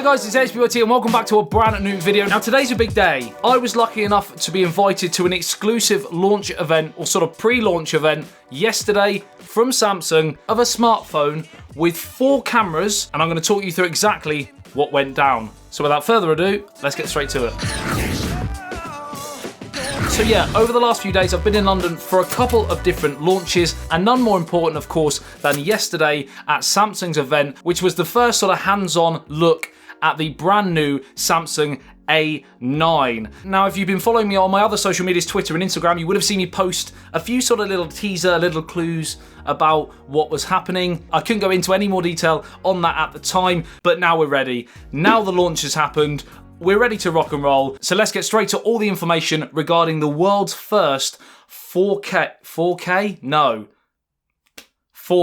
guys, it's ASBYT and welcome back to a brand new video. Now today's a big day. I was lucky enough to be invited to an exclusive launch event, or sort of pre-launch event, yesterday from Samsung of a smartphone with 4 cameras, and I'm going to talk you through exactly what went down. So without further ado, let's get straight to it. So yeah, over the last few days I've been in London for a couple of different launches, and none more important of course than yesterday at Samsung's event, which was the first sort of hands-on look at the brand new Samsung A9. Now, if you've been following me on my other social medias, Twitter and Instagram, you would have seen me post a few sort of little teaser, little clues about what was happening. I couldn't go into any more detail on that at the time, but now we're ready. Now the launch has happened. We're ready to rock and roll. So let's get straight to all the information regarding the world's first 4K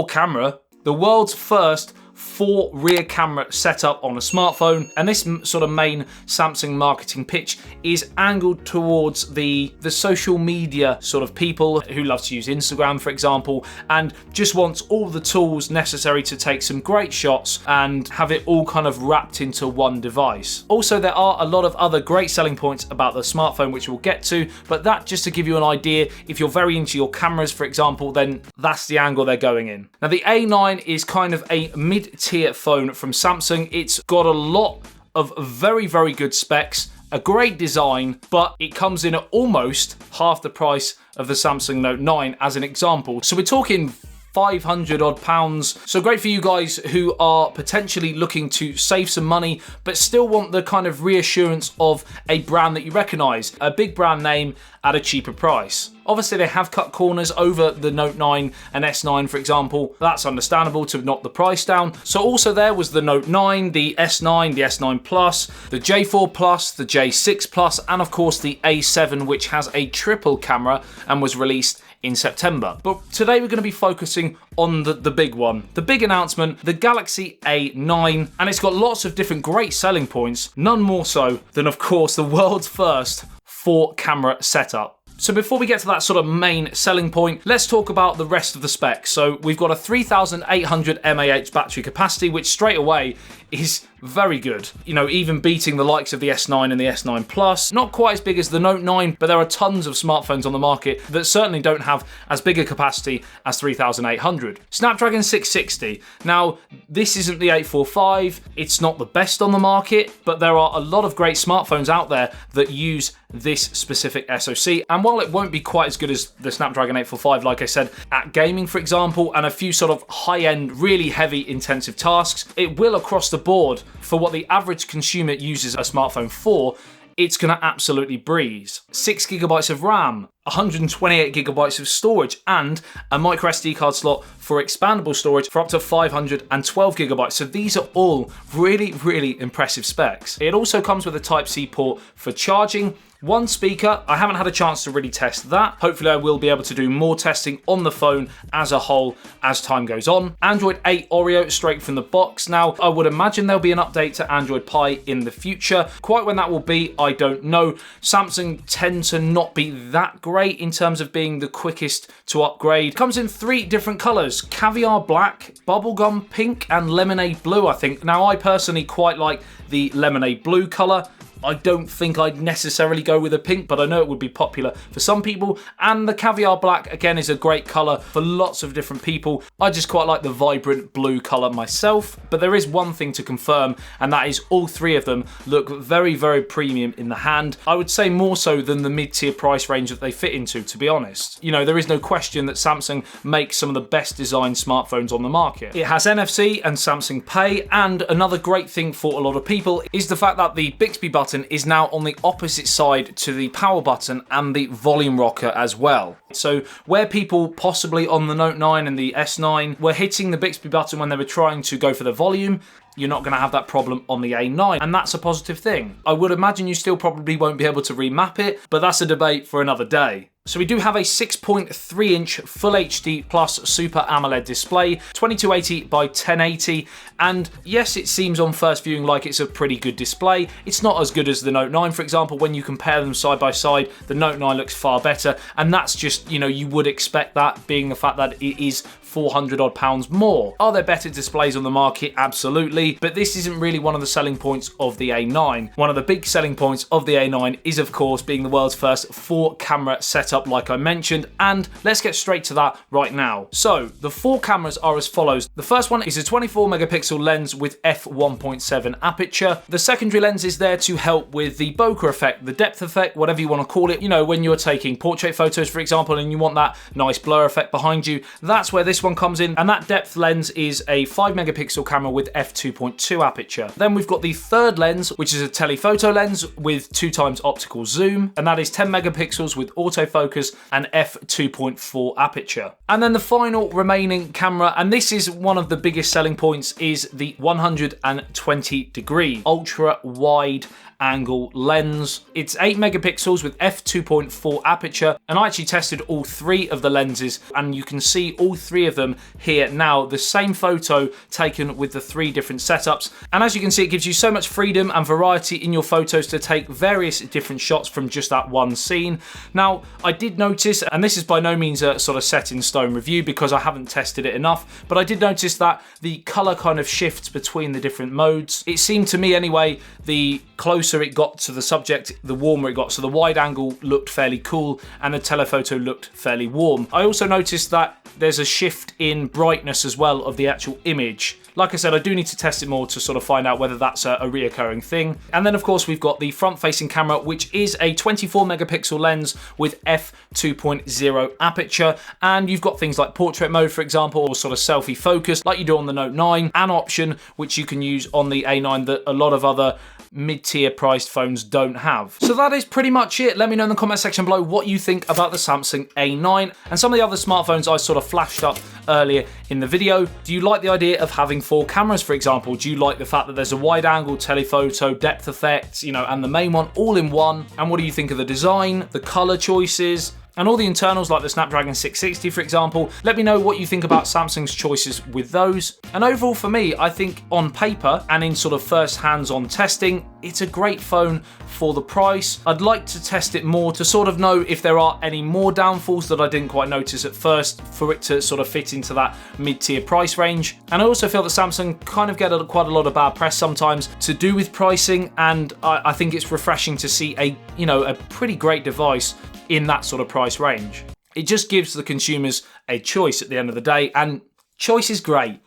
camera. The world's first 4 rear camera setup on a smartphone, and this sort of main Samsung marketing pitch is angled towards the social media sort of people who love to use Instagram, for example, and just wants all the tools necessary to take some great shots and have it all kind of wrapped into one device. Also, there are a lot of other great selling points about the smartphone which we'll get to, but that just to give you an idea, if you're very into your cameras, for example, then that's the angle they're going in. Now the A9 is kind of a mid-tier phone from Samsung. It's got a lot of very, very good specs, a great design, but it comes in at almost half the price of the Samsung Note 9 as an example. So we're talking 500 odd pounds. So great for you guys who are potentially looking to save some money, but still want the kind of reassurance of a brand that you recognize, a big brand name at a cheaper price. Obviously, they have cut corners over the Note 9 and S9, for example. That's understandable to knock the price down. So also there was the Note 9, the S9, the S9 Plus, the J4 Plus, the J6 Plus, and of course the A7, which has a triple camera and was released in September. But today we're going to be focusing on the big one, the big announcement, the Galaxy A9, and it's got lots of different great selling points, none more so than of course the world's first 4 camera setup. So before we get to that sort of main selling point, let's talk about the rest of the specs. So we've got a 3,800 mAh battery capacity, which straight away is very good. You know, even beating the likes of the S9 and the S9 Plus. Not quite as big as the Note 9, but there are tons of smartphones on the market that certainly don't have as big a capacity as 3,800. Snapdragon 660. Now, this isn't the 845. It's not the best on the market, but there are a lot of great smartphones out there that use this specific SoC. And while it won't be quite as good as the Snapdragon 845, like I said, at gaming, for example, and a few sort of high-end, really heavy intensive tasks, it will across the board for what the average consumer uses a smartphone for, it's going to absolutely breeze. 6 GB of RAM, 128 GB of storage, and a micro SD card slot for expandable storage for up to 512 GB. So these are all really, really impressive specs. It also comes with a Type-C port for charging, 1 speaker. I haven't had a chance to really test that. Hopefully I will be able to do more testing on the phone as a whole as time goes on. Android 8 Oreo straight from the box. Now, I would imagine there'll be an update to Android Pie in the future. Quite when that will be, I don't know. Samsung tend to not be that great in terms of being the quickest to upgrade. Comes in 3 different colors: caviar black, bubblegum pink, and lemonade blue, I think. Now, I personally quite like the lemonade blue color. I don't think I'd necessarily go with a pink, but I know it would be popular for some people. And the caviar black, again, is a great color for lots of different people. I just quite like the vibrant blue color myself. But there is one thing to confirm, and that is all 3 of them look very, very premium in the hand. I would say more so than the mid-tier price range that they fit into, to be honest. You know, there is no question that Samsung makes some of the best designed smartphones on the market. It has NFC and Samsung Pay, and another great thing for a lot of people is the fact that the Bixby button is now on the opposite side to the power button and the volume rocker as well. So where people possibly on the Note 9 and the S9 were hitting the Bixby button when they were trying to go for the volume, you're not going to have that problem on the A9, and that's a positive thing. I would imagine you still probably won't be able to remap it, but that's a debate for another day. So we do have a 6.3 inch Full HD Plus Super AMOLED display, 2280 by 1080, and yes, it seems on first viewing like it's a pretty good display. It's not as good as the Note 9, for example. When you compare them side by side, the Note 9 looks far better, and that's just, you know, you would expect that, being the fact that it is 400 odd pounds more. Are there better displays on the market? Absolutely, but this isn't really one of the selling points of the A9. One of the big selling points of the A9 is, of course, being the world's first 4-camera setup, like I mentioned, and let's get straight to that right now. So the 4 cameras are as follows. The first one is a 24 megapixel lens with f1.7 aperture. The secondary lens is there to help with the bokeh effect, the depth effect, whatever you want to call it. You know, when you're taking portrait photos, for example, and you want that nice blur effect behind you, that's where this one comes in, and that depth lens is a 5 megapixel camera with f2.2 aperture. Then we've got the third lens, which is a telephoto lens with 2x optical zoom, and that is 10 megapixels with autofocus and f2.4 aperture. And then the final remaining camera, and this is one of the biggest selling points, is the 120 degree ultra wide angle lens. It's 8 megapixels with f2.4 aperture, and I actually tested all 3 of the lenses, and you can see all 3 of them here now, the same photo taken with the 3 different setups. And as you can see, it gives you so much freedom and variety in your photos to take various different shots from just that one scene. Now, I did notice, and this is by no means a sort of set in stone review because I haven't tested it enough, but I did notice that the color kind of shifts between the different modes. It seemed to me anyway, the closer it got to the subject, the warmer it got. So the wide angle looked fairly cool and the telephoto looked fairly warm. I also noticed that there's a shift in brightness as well of the actual image. Like I said, I do need to test it more to sort of find out whether that's a reoccurring thing. And then of course we've got the front-facing camera, which is a 24 megapixel lens with f2.0 aperture. And you've got things like portrait mode, for example, or sort of selfie focus like you do on the Note 9, an option which you can use on the A9 that a lot of other mid-tier priced phones don't have. So that is pretty much it. Let me know in the comment section below what you think about the Samsung A9 and some of the other smartphones I sort of flashed up earlier in the video. Do you like the idea of having 4 cameras, for example? Do you like the fact that there's a wide angle telephoto, depth effects, you know, and the main one all in one? And what do you think of the design, the color choices, and all the internals like the Snapdragon 660, for example? Let me know what you think about Samsung's choices with those. And overall for me, I think on paper and in sort of first hands-on testing, it's a great phone for the price. I'd like to test it more to sort of know if there are any more downfalls that I didn't quite notice at first for it to sort of fit into that mid-tier price range. And I also feel that Samsung kind of get quite a lot of bad press sometimes to do with pricing, and I think it's refreshing to see a pretty great device in that sort of price range. It just gives the consumers a choice at the end of the day, and choice is great.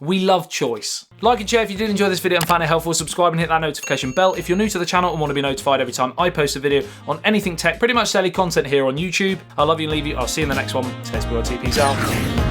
We love choice. Like and share if you did enjoy this video and found it helpful. Subscribe and hit that notification bell if you're new to the channel and want to be notified every time I post a video on anything tech. Pretty much daily content here on YouTube. I love you and leave you. I'll see you in the next one. Stay ASBYT. Peace out.